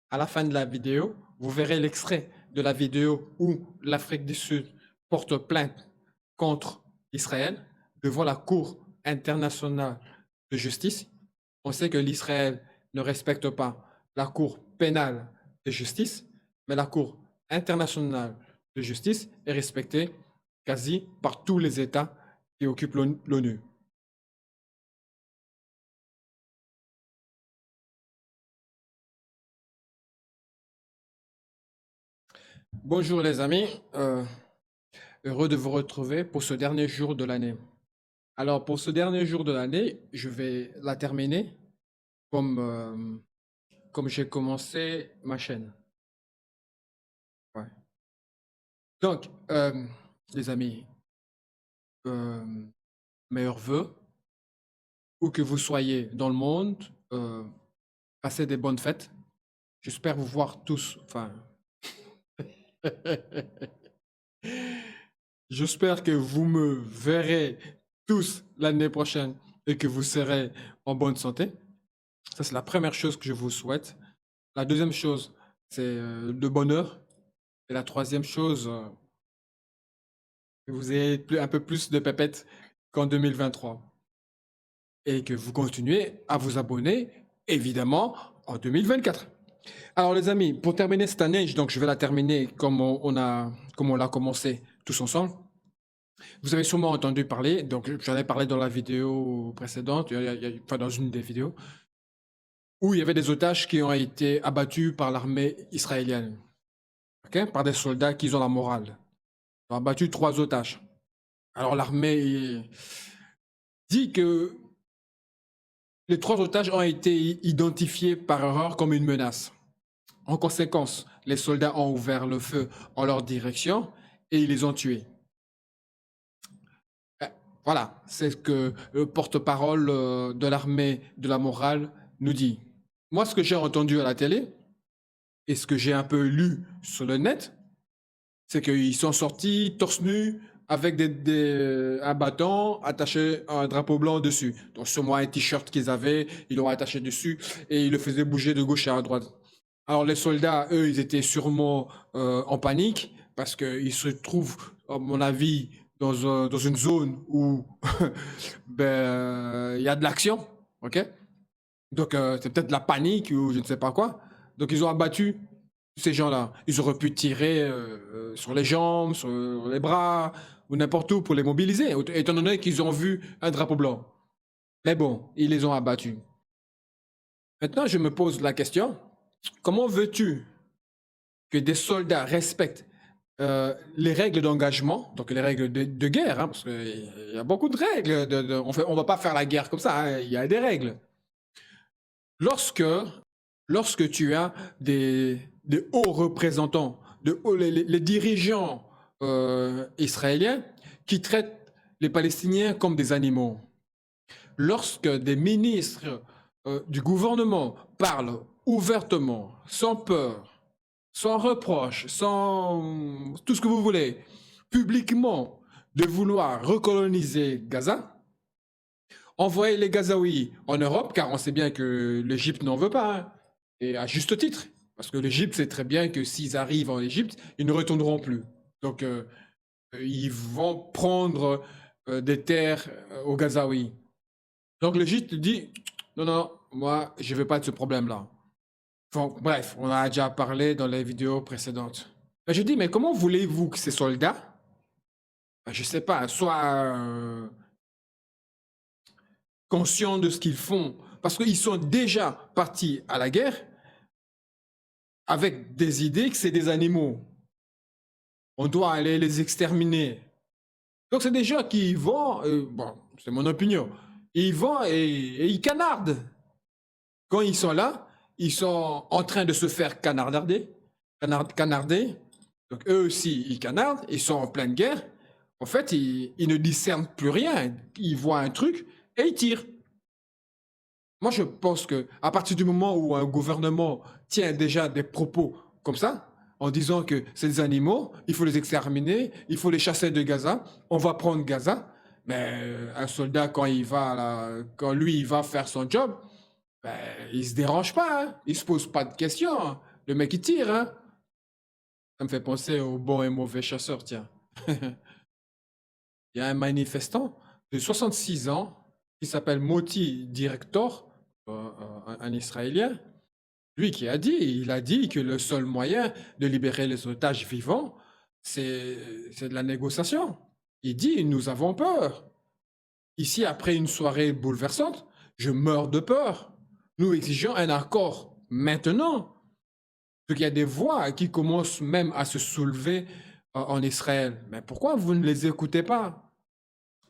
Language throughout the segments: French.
À la fin de la vidéo, vous verrez l'extrait de la vidéo où l'Afrique du Sud porte plainte contre Israël devant la Cour internationale de justice. On sait que l'Israël ne respecte pas la Cour pénale de justice, mais la Cour internationale de justice est respectée quasi par tous les États qui occupent l'ONU. Bonjour les amis, heureux de vous retrouver pour ce dernier jour de l'année. Alors pour ce dernier jour de l'année, je vais la terminer comme, comme j'ai commencé ma chaîne. Ouais. Donc, les amis, euh, meilleurs vœux, où que vous soyez dans le monde, passez des bonnes fêtes. J'espère vous voir tous, enfin, j'espère que vous me verrez tous l'année prochaine et que vous serez en bonne santé. Ça, c'est la première chose que je vous souhaite. La deuxième chose, c'est le bonheur. Et la troisième chose, que vous ayez un peu plus de pépettes qu'en 2023. Et que vous continuez à vous abonner, évidemment, en 2024. Alors les amis, pour terminer cette année, donc je vais la terminer comme on l'a commencé tous ensemble. Vous avez sûrement entendu parler, donc j'en ai parlé dans la vidéo précédente, enfin dans une des vidéos, où il y avait des otages qui ont été abattus par l'armée israélienne, ok, par des soldats qui ont la morale. Ils ont abattu 3 otages. Alors l'armée dit que les 3 otages ont été identifiés par erreur comme une menace. En conséquence, les soldats ont ouvert le feu en leur direction et ils les ont tués. Voilà, c'est ce que le porte-parole de l'armée de la morale nous dit. Moi, ce que j'ai entendu à la télé et ce que j'ai un peu lu sur le net, c'est qu'ils sont sortis torse nu avec un bâton attaché à un drapeau blanc dessus. Donc, sûrement un t-shirt qu'ils avaient, ils l'ont attaché dessus et ils le faisaient bouger de gauche à droite. Alors, les soldats, eux, ils étaient sûrement en panique parce qu'ils se trouvent, à mon avis, dans une zone où ben, il y a de l'action, ok? Donc, c'est peut-être la panique ou je ne sais pas quoi. Donc, ils ont abattu ces gens-là. Ils auraient pu tirer sur les jambes, sur les bras ou n'importe où pour les mobiliser, étant donné qu'ils ont vu un drapeau blanc. Mais bon, ils les ont abattus. Maintenant, je me pose la question, comment veux-tu que des soldats respectent les règles d'engagement, donc les règles de guerre, hein, parce qu'il y a beaucoup de règles, on va pas faire la guerre comme ça, hein, il y a des règles. Lorsque, lorsque tu as des hauts représentants, les dirigeants israéliens qui traitent les Palestiniens comme des animaux, lorsque des ministres du gouvernement parlent ouvertement, sans peur, sans reproche, sans tout ce que vous voulez, publiquement, de vouloir recoloniser Gaza, envoyer les Gazaouis en Europe, car on sait bien que l'Égypte n'en veut pas, hein, et à juste titre, parce que l'Égypte sait très bien que s'ils arrivent en Égypte, ils ne retourneront plus. Donc, ils vont prendre des terres aux Gazaouis. Donc, l'Égypte dit, non, non, moi, je ne veux pas de ce problème-là. Bon, bref, on a déjà parlé dans les vidéos précédentes. Ben, je dis, mais comment voulez-vous que ces soldats, ben, je ne sais pas, soient conscients de ce qu'ils font, parce qu'ils sont déjà partis à la guerre avec des idées que c'est des animaux. On doit aller les exterminer. Donc c'est des gens qui vont, bon, c'est mon opinion, ils vont et ils canardent. Quand ils sont là, ils sont en train de se faire canarder. Donc eux aussi, ils canardent, ils sont en pleine guerre. En fait, ils ne discernent plus rien. Ils voient un truc et ils tirent. Moi, je pense que à partir du moment où un gouvernement tient déjà des propos comme ça, en disant que c'est des animaux, il faut les exterminer, il faut les chasser de Gaza, on va prendre Gaza, mais un soldat, quand il va là, quand lui, il va faire son job, ben, il se dérange pas, hein, il se pose pas de questions, hein. Le mec, il tire, hein. Ça me fait penser au bon et mauvais chasseur, tiens. Il y a un manifestant de 66 ans qui s'appelle Moti Director, un Israélien. Lui qui a dit, il a dit que le seul moyen de libérer les otages vivants, c'est de la négociation. Il dit, nous avons peur. Ici, après une soirée bouleversante, je meurs de peur. Nous exigeons un accord maintenant. Donc il y a des voix qui commencent même à se soulever en Israël. Mais pourquoi vous ne les écoutez pas?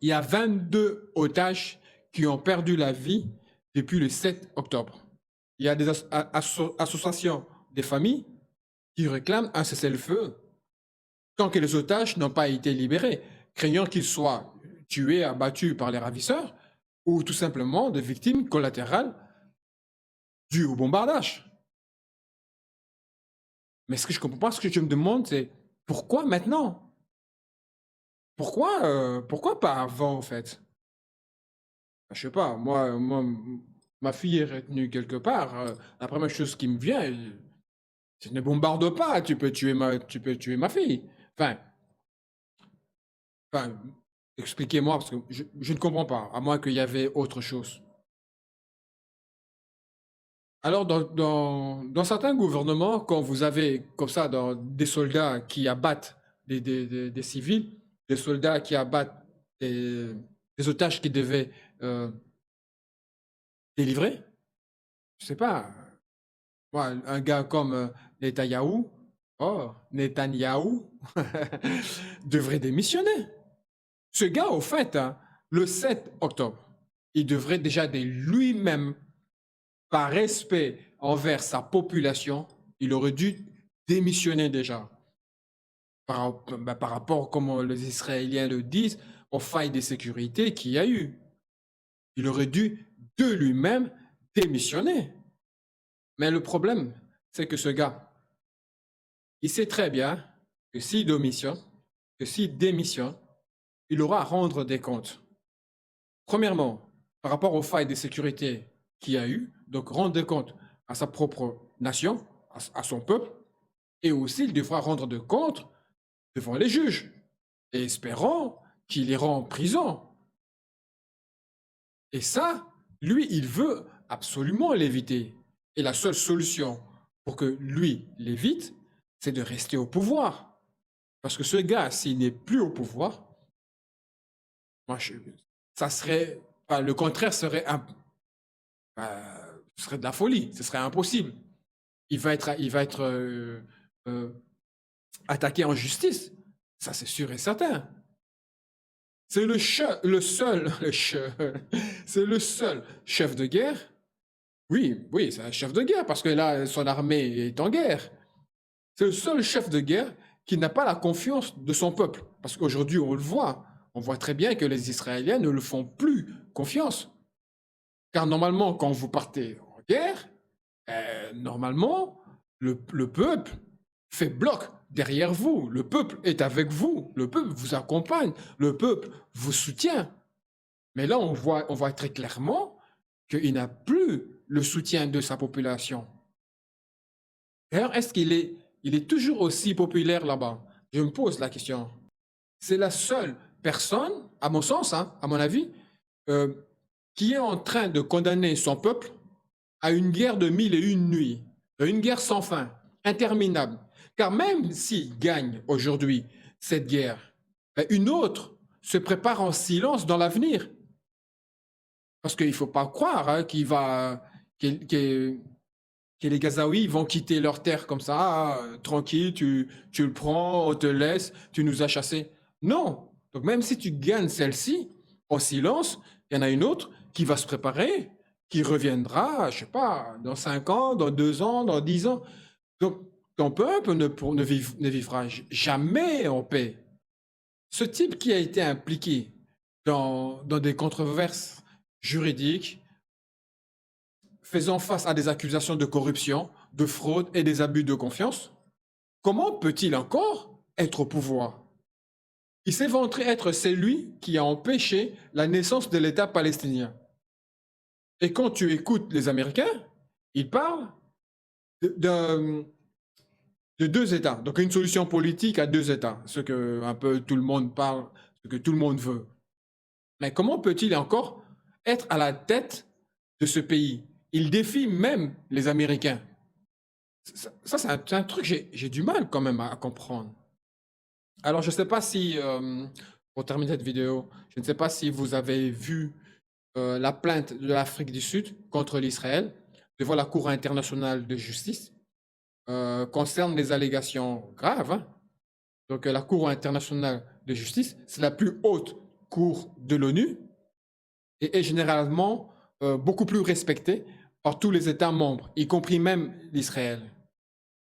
Il y a 22 otages qui ont perdu la vie depuis le 7 octobre. Il y a des associations des familles qui réclament un cessez-le-feu tant que les otages n'ont pas été libérés, craignant qu'ils soient tués, abattus par les ravisseurs ou tout simplement des victimes collatérales dues au bombardage. Mais ce que je ne comprends pas, ce que je me demande, c'est pourquoi maintenant? Pourquoi pas avant, en fait? Je sais pas, ma fille est retenue quelque part. La première chose qui me vient, c'est ne bombarde pas, tu peux tuer ma fille. Enfin, enfin, expliquez-moi, parce que je ne comprends pas, à moins qu'il y avait autre chose. Alors, dans certains gouvernements, quand vous avez comme ça des soldats qui abattent des civils, des soldats qui abattent des, des otages qui devaient euh, délivrer, je sais pas, moi, un gars comme Netanyahou, oh, Netanyahou, devrait démissionner. Ce gars, au fait, hein, le 7 octobre, il devrait déjà de lui-même, par respect envers sa population, il aurait dû démissionner déjà. Par rapport, comme les Israéliens le disent, aux failles de sécurité qu'il y a eu. Il aurait dû de lui-même démissionner. Mais le problème, c'est que ce gars, il sait très bien que s'il démissionne, il aura à rendre des comptes. Premièrement, par rapport aux failles de sécurité qu'il y a eu, donc rendre des comptes à sa propre nation, à son peuple, et aussi il devra rendre des comptes devant les juges, et espérant qu'il ira en prison. Et ça, lui, il veut absolument l'éviter. Et la seule solution pour que lui l'évite, c'est de rester au pouvoir. Parce que ce gars, s'il n'est plus au pouvoir, moi, ça serait, enfin, le contraire serait de la folie, ce serait impossible. Il va être euh, attaqué en justice, ça c'est sûr et certain. C'est c'est le seul chef de guerre. Oui, oui, c'est un chef de guerre parce que là, son armée est en guerre. C'est le seul chef de guerre qui n'a pas la confiance de son peuple. Parce qu'aujourd'hui, on voit très bien que les Israéliens ne le font plus confiance. Car normalement, quand vous partez en guerre, normalement, le peuple fait bloc derrière vous. Le peuple est avec vous. Le peuple vous accompagne. Le peuple vous soutient. Mais là, on voit très clairement qu'il n'a plus le soutien de sa population. D'ailleurs, il est toujours aussi populaire là-bas? Je me pose la question. C'est la seule personne, à mon sens, hein, à mon avis, euh, qui est en train de condamner son peuple à une guerre de mille et une nuits, une guerre sans fin, interminable. Car même s'il gagne aujourd'hui cette guerre, une autre se prépare en silence dans l'avenir. Parce qu'il ne faut pas croire hein, que les Gazaouis vont quitter leur terre comme ça, tranquille, tu le prends, on te laisse, tu nous as chassés. Non. Donc même si tu gagnes celle-ci, en silence, il y en a une autre qui va se préparer, qui reviendra, je sais pas, dans 5 ans, dans 2 ans, dans 10 ans. Donc ton peuple ne vivra jamais en paix. Ce type qui a été impliqué dans des controverses juridiques, faisant face à des accusations de corruption, de fraude et des abus de confiance, comment peut-il encore être au pouvoir? Il s'est vanté être celui qui a empêché la naissance de l'État palestinien. Et quand tu écoutes les Américains, ils parlent de deux États. Donc une solution politique à deux États, ce que un peu tout le monde parle, ce que tout le monde veut. Mais comment peut-il encore être à la tête de ce pays? Il défie même les Américains. Ça, c'est un truc que j'ai du mal quand même à comprendre. Alors, je ne sais pas si, pour terminer cette vidéo, je ne sais pas si vous avez vu la plainte de l'Afrique du Sud contre l'Israël devant la Cour internationale de justice concerne les allégations graves, hein. Donc, la Cour internationale de justice, c'est la plus haute cour de l'ONU et est généralement beaucoup plus respectée par tous les États membres, y compris même l'Israël.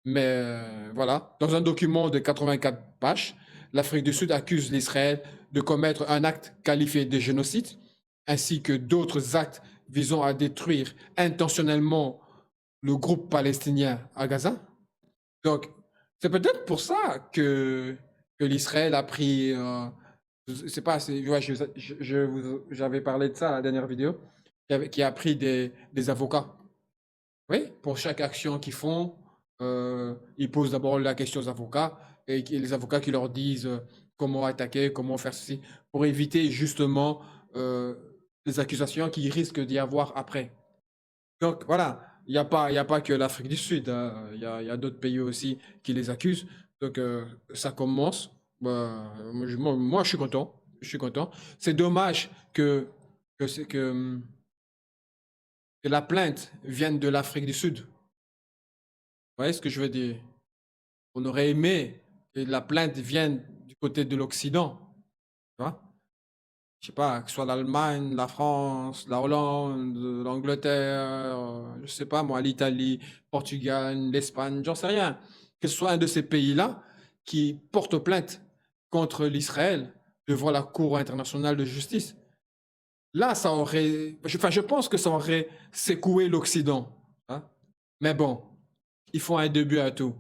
Mais voilà, dans un document de 84 pages, l'Afrique du Sud accuse l'Israël de commettre un acte qualifié de génocide, ainsi que d'autres actes visant à détruire intentionnellement le groupe palestinien à Gaza. Donc, c'est peut-être pour ça que l'Israël a pris, je sais pas, ouais, j'avais parlé de ça à la dernière vidéo, qui a pris des avocats. Oui, pour chaque action qu'ils font, ils posent d'abord la question aux avocats et les avocats qui leur disent comment attaquer, comment faire ceci, pour éviter justement euh, les accusations qu'il risque d'y avoir après. Donc voilà, il y a pas que l'Afrique du Sud, hein, il y a d'autres pays aussi qui les accusent. Donc ça commence. Moi, je suis content. Je suis content. C'est dommage que, c'est- que la plainte vienne de l'Afrique du Sud. Vous voyez ce que je veux dire? On aurait aimé que la plainte vienne du côté de l'Occident. Tu vois? Je sais pas, que ce soit l'Allemagne, la France, la Hollande, l'Angleterre, je sais pas moi, l'Italie, Portugal, l'Espagne, j'en sais rien. Que ce soit un de ces pays-là qui porte plainte contre l'Israël devant la Cour internationale de justice. Là, ça aurait, enfin, je pense que ça aurait secoué l'Occident, hein. Mais bon, il faut un début à tout.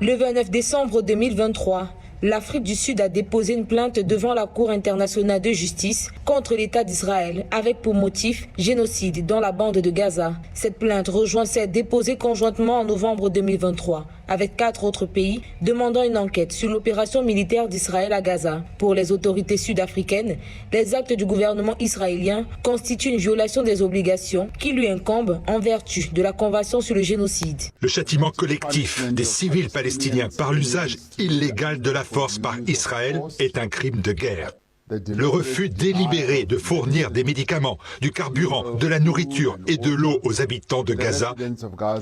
Le 29 décembre 2023, l'Afrique du Sud a déposé une plainte devant la Cour internationale de justice contre l'État d'Israël avec pour motif génocide dans la bande de Gaza. Cette plainte rejoint celle déposée conjointement en novembre 2023 avec 4 autres pays demandant une enquête sur l'opération militaire d'Israël à Gaza. Pour les autorités sud-africaines, les actes du gouvernement israélien constituent une violation des obligations qui lui incombent en vertu de la Convention sur le génocide. Le châtiment collectif des civils palestiniens par l'usage illégal de la force par Israël est un crime de guerre. Le refus délibéré de fournir des médicaments, du carburant, de la nourriture et de l'eau aux habitants de Gaza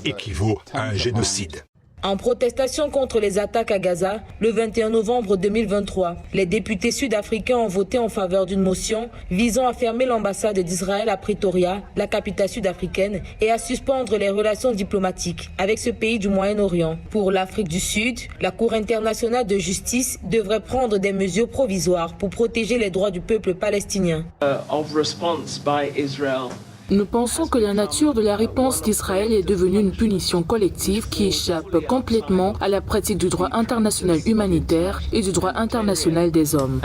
équivaut à un génocide. En protestation contre les attaques à Gaza, le 21 novembre 2023, les députés sud-africains ont voté en faveur d'une motion visant à fermer l'ambassade d'Israël à Pretoria, la capitale sud-africaine, et à suspendre les relations diplomatiques avec ce pays du Moyen-Orient. Pour l'Afrique du Sud, la Cour internationale de justice devrait prendre des mesures provisoires pour protéger les droits du peuple palestinien. Nous pensons que la nature de la réponse d'Israël est devenue une punition collective qui échappe complètement à la pratique du droit international humanitaire et du droit international des hommes.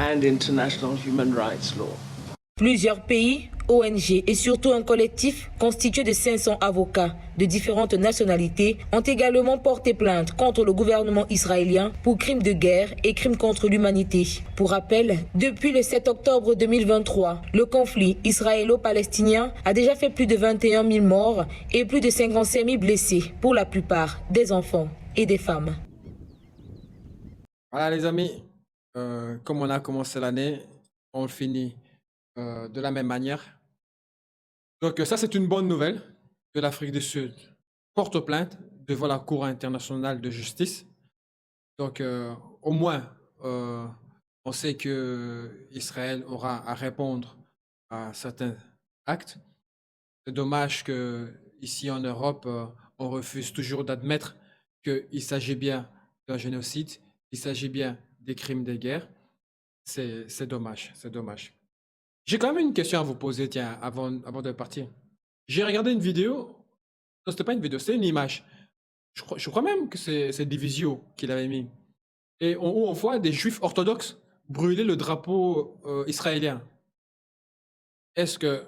Plusieurs pays, ONG et surtout un collectif constitué de 500 avocats de différentes nationalités ont également porté plainte contre le gouvernement israélien pour crimes de guerre et crimes contre l'humanité. Pour rappel, depuis le 7 octobre 2023, le conflit israélo-palestinien a déjà fait plus de 21 000 morts et plus de 55 000 blessés, pour la plupart des enfants et des femmes. Voilà les amis, comme on a commencé l'année, on le finit de la même manière. Donc ça, c'est une bonne nouvelle que l'Afrique du Sud porte plainte devant la Cour internationale de justice. Donc au moins, on sait que Israël aura à répondre à certains actes. C'est dommage que ici en Europe, on refuse toujours d'admettre qu'il s'agit bien d'un génocide, il s'agit bien des crimes de guerre. C'est dommage, c'est dommage. J'ai quand même une question à vous poser, tiens, avant de partir. J'ai regardé une vidéo. Non, c'était pas une vidéo, c'était une image. Je crois même que c'est Divisio qui l'avait mis. Et où on voit des juifs orthodoxes brûler le drapeau israélien. Est-ce que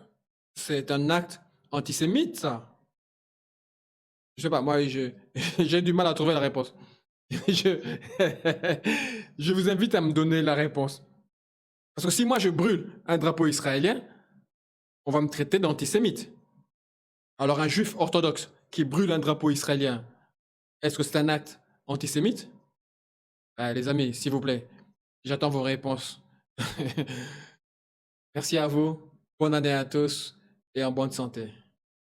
c'est un acte antisémite, ça? Je sais pas, moi, j'ai du mal à trouver la réponse. Je, je vous invite à me donner la réponse. Parce que si moi je brûle un drapeau israélien, on va me traiter d'antisémite. Alors un juif orthodoxe qui brûle un drapeau israélien, est-ce que c'est un acte antisémite? Les amis, s'il vous plaît, j'attends vos réponses. Merci à vous, bonne année à tous et en bonne santé.